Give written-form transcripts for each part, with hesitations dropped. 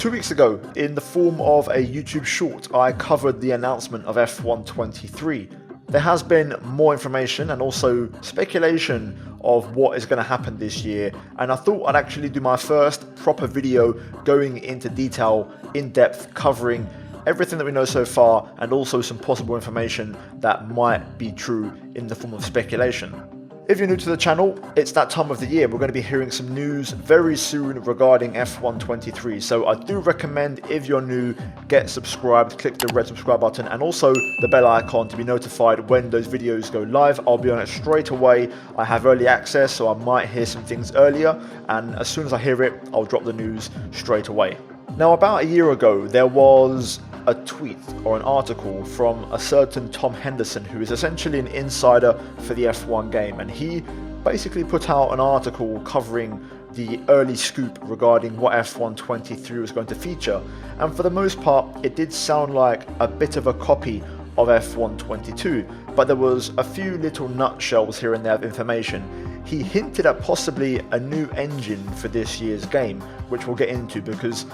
2 weeks ago, in the form of a YouTube short, I covered the announcement of F1 23. There has been more information and also speculation of what is going to happen this year, and I thought I'd actually do my first proper video going into detail, in depth, covering everything that we know so far and also some possible information that might be true in the form of speculation. If you're new to the channel, it's that time of the year. We're going to be hearing some news very soon regarding F1 23. So I do recommend, if you're new, get subscribed, click the red subscribe button and also the bell icon to be notified when those videos go live. I'll be on it straight away. I have early access, so I might hear some things earlier, and as soon as I hear it, I'll drop the news straight away. Now, about a year ago, there was a tweet or an article from a certain Tom Henderson, who is essentially an insider for the F1 game, and he basically put out an article covering the early scoop regarding what F1 23 was going to feature, and for the most part it did sound like a bit of a copy of F1 22, but there was a few little nutshells here and there of information. He hinted at possibly a new engine for this year's game, which we'll get into, because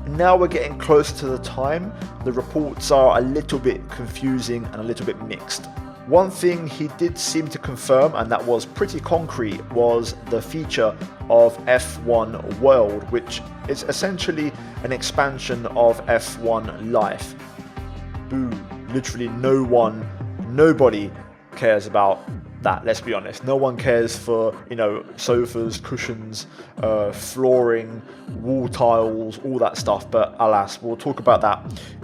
now we're getting closer to the time. The reports are a little bit confusing and a little bit mixed. One thing he did seem to confirm, and that was pretty concrete, was the feature of F1 World, which is essentially an expansion of F1 Life. Boo. Literally nobody cares about that, let's be honest. No one cares for, sofas, cushions, flooring, wall tiles, all that stuff, but alas, we'll talk about that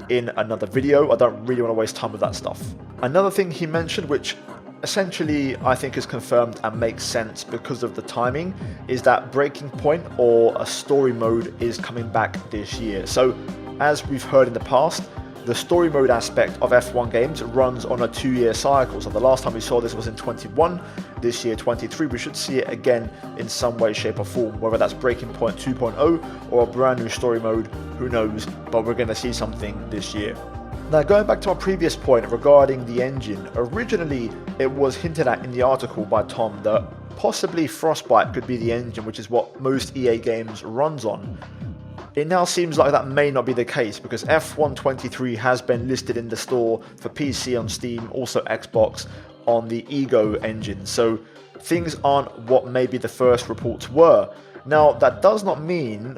in another video. I don't really want to waste time with that stuff. Another thing he mentioned, which essentially I think is confirmed and makes sense because of the timing, is that Breaking Point, or a story mode, is coming back this year. So as we've heard in the past, the story mode aspect of F1 games runs on a 2-year cycle. So the last time we saw this was in 21, this year 23. We should see it again in some way, shape or form, whether that's Breaking Point 2.0 or a brand new story mode, who knows, but we're going to see something this year. Now, going back to my previous point regarding the engine, originally it was hinted at in the article by Tom that possibly Frostbite could be the engine, which is what most EA games runs on. It now seems like that may not be the case, because F1 23 has been listed in the store for PC on Steam, also Xbox, on the Ego engine, so things aren't what maybe the first reports were. Now, that does not mean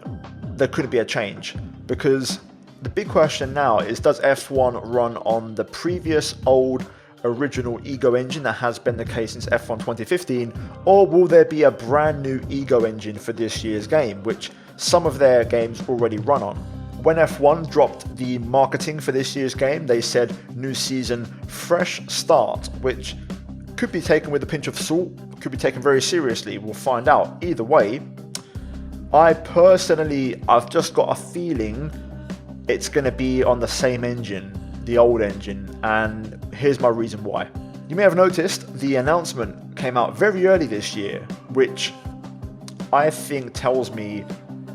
there couldn't be a change, because the big question now is, does F1 run on the previous old original Ego engine that has been the case since F1 2015, or will there be a brand new Ego engine for this year's game, which some of their games already run on? When F1 dropped the marketing for this year's game, they said new season, fresh start, which could be taken with a pinch of salt, could be taken very seriously. We'll find out. Either way, I've just got a feeling it's going to be on the same engine, the old engine, and here's my reason why. You may have noticed the announcement came out very early this year, which I think tells me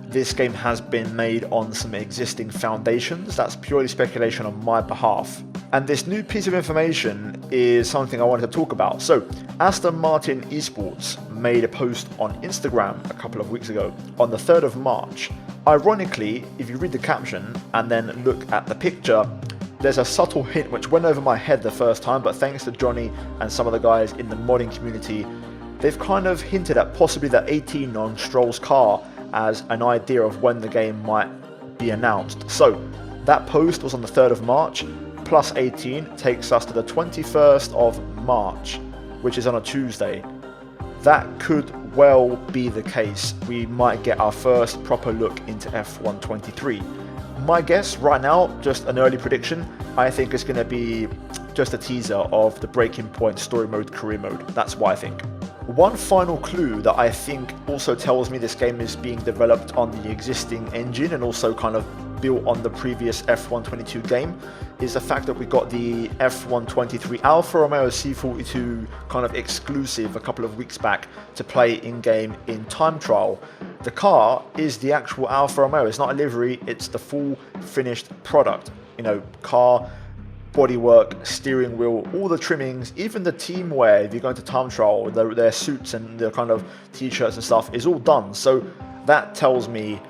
this game has been made on some existing foundations. That's purely speculation on my behalf. And this new piece of information is something I wanted to talk about. So, Aston Martin Esports made a post on Instagram a couple of weeks ago, on the 3rd of March. Ironically, if you read the caption and then look at the picture, there's a subtle hint which went over my head the first time, but thanks to Johnny and some of the guys in the modding community, they've kind of hinted at possibly the 18 on Stroll's car as an idea of when the game might be announced. So that post was on the 3rd of March, plus 18 takes us to the 21st of March, which is on a Tuesday. That could well be the case. We might get our first proper look into F1 23. My guess right now, just an early prediction, I think it's going to be just a teaser of the Breaking Point story mode, career mode. That's what I think. One final clue that I think also tells me this game is being developed on the existing engine and also kind of built on the previous F1 22 game is the fact that we got the F1 23 Alfa Romeo C42 kind of exclusive a couple of weeks back to play in-game in time trial. The car is the actual Alfa Romeo. It's not a livery, it's the full finished product. Car, bodywork, steering wheel, all the trimmings, even the team wear, if you go into time trial, their suits and the kind of t-shirts and stuff is all done. So that tells me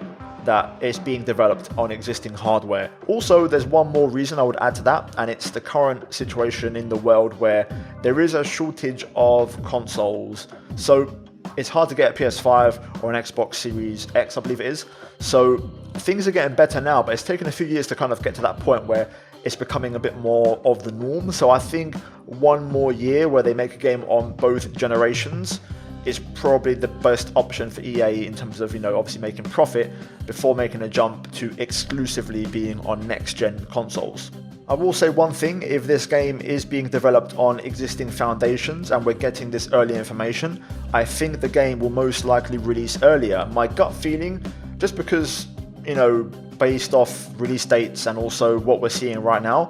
that it's being developed on existing hardware. Also, there's one more reason I would add to that, and it's the current situation in the world where there is a shortage of consoles. So it's hard to get a PS5 or an Xbox Series X, I believe it is. So things are getting better now, but it's taken a few years to kind of get to that point where it's becoming a bit more of the norm. So I think one more year where they make a game on both generations is probably the best option for EA in terms of, obviously making profit before making a jump to exclusively being on next-gen consoles. I will say one thing: if this game is being developed on existing foundations and we're getting this early information, I think the game will most likely release earlier. My gut feeling, just because, based off release dates and also what we're seeing right now,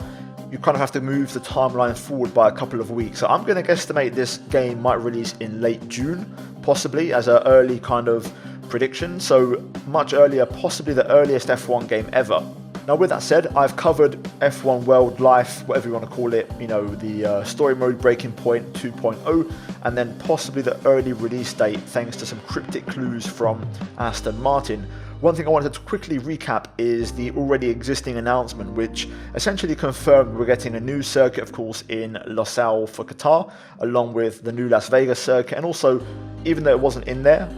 you kind of have to move the timeline forward by a couple of weeks. So I'm going to guesstimate this game might release in late June, possibly, as an early kind of prediction. So much earlier, possibly the earliest F1 game ever. Now, with that said, I've covered F1 World Life, whatever you want to call it, the story mode Breaking Point 2.0, and then possibly the early release date thanks to some cryptic clues from Aston Martin. One thing I wanted to quickly recap is the already existing announcement, which essentially confirmed we're getting a new circuit, of course, in Losail for Qatar, along with the new Las Vegas circuit, and also, even though it wasn't in there,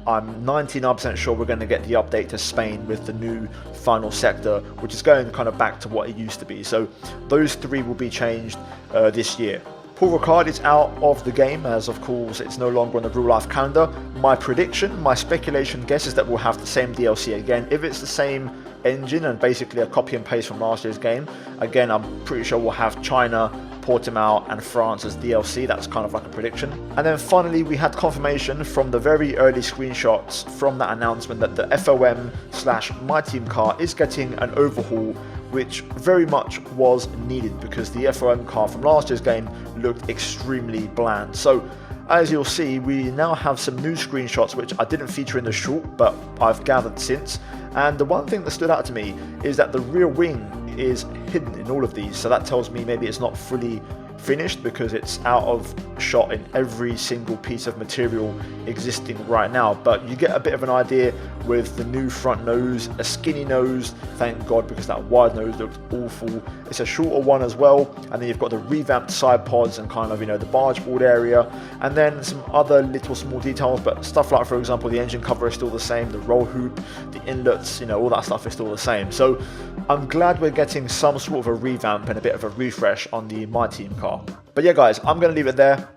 I'm 99% sure we're going to get the update to Spain with the new final sector, which is going kind of back to what it used to be. So those three will be changed this year. Paul Ricard is out of the game, as of course it's no longer on the real life calendar. My prediction, my speculation guess is that we'll have the same DLC again. If it's the same engine and basically a copy and paste from last year's game, again I'm pretty sure we'll have China, Portimao and France as DLC. That's kind of like a prediction. And then finally we had confirmation from the very early screenshots from that announcement that the FOM/My Team car is getting an overhaul, which very much was needed because the FOM car from last year's game looked extremely bland. So as you'll see, we now have some new screenshots which I didn't feature in the short, but I've gathered since. And the one thing that stood out to me is that the rear wing is hidden in all of these, so that tells me maybe it's not fully finished because it's out of shot in every single piece of material existing right now. But you get a bit of an idea with the new front nose, a skinny nose, thank God, because that wide nose looked awful. It's a shorter one as well, and then you've got the revamped side pods and kind of the barge board area, and then some other little small details, but stuff like, for example, the engine cover is still the same, the roll hoop, the inlets, all that stuff is still the same. So I'm glad we're getting some sort of a revamp and a bit of a refresh on the My Team car. But yeah guys, I'm going to leave it there.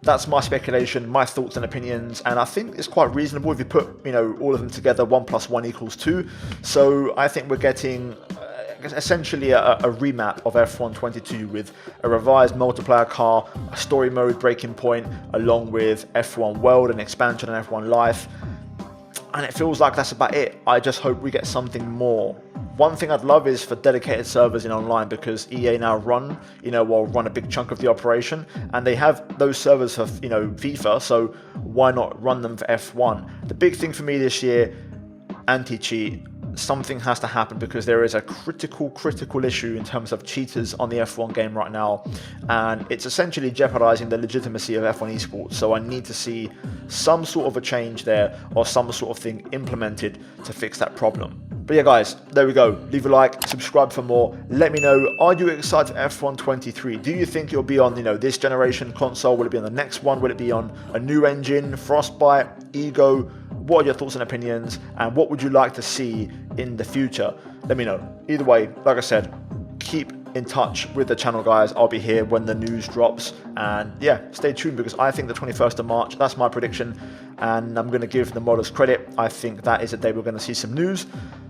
That's my speculation, my thoughts and opinions, and I think it's quite reasonable if you put all of them together. 1 + 1 = 2. So I think we're getting essentially a remap of F1 22 with a revised multiplayer car, a story mode Breaking Point, along with F1 World and expansion and F1 Life. And it feels like that's about it. I just hope we get something more. One thing I'd love is for dedicated servers in online, because EA now run a big chunk of the operation, and they have those servers for FIFA, so why not run them for F1? The big thing for me this year, anti-cheat. Something has to happen because there is a critical issue in terms of cheaters on the F1 game right now, and it's essentially jeopardizing the legitimacy of F1 esports. So I need to see some sort of a change there, or some sort of thing implemented to fix that problem. But yeah guys, there we go. Leave a like, subscribe for more. Let me know, are you excited for F1 23? Do you think it'll be on this generation console? Will it be on the next one? Will it be on a new engine, Frostbite, Ego? What are your thoughts and opinions, and what would you like to see in the future? Let me know. Either way, like I said, keep in touch with the channel guys. I'll be here when the news drops, and yeah, stay tuned because I think the 21st of March, that's my prediction, and I'm going to give the modders credit. I think that is the day we're going to see some news,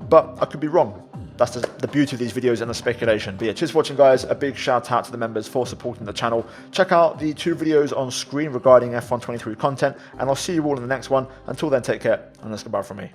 but I could be wrong. That's the beauty of these videos and the speculation. But yeah, cheers for watching guys. A big shout out to the members for supporting the channel. Check out the 2 videos on screen regarding F1 23 content, and I'll see you all in the next one. Until then, take care, and that's goodbye from me.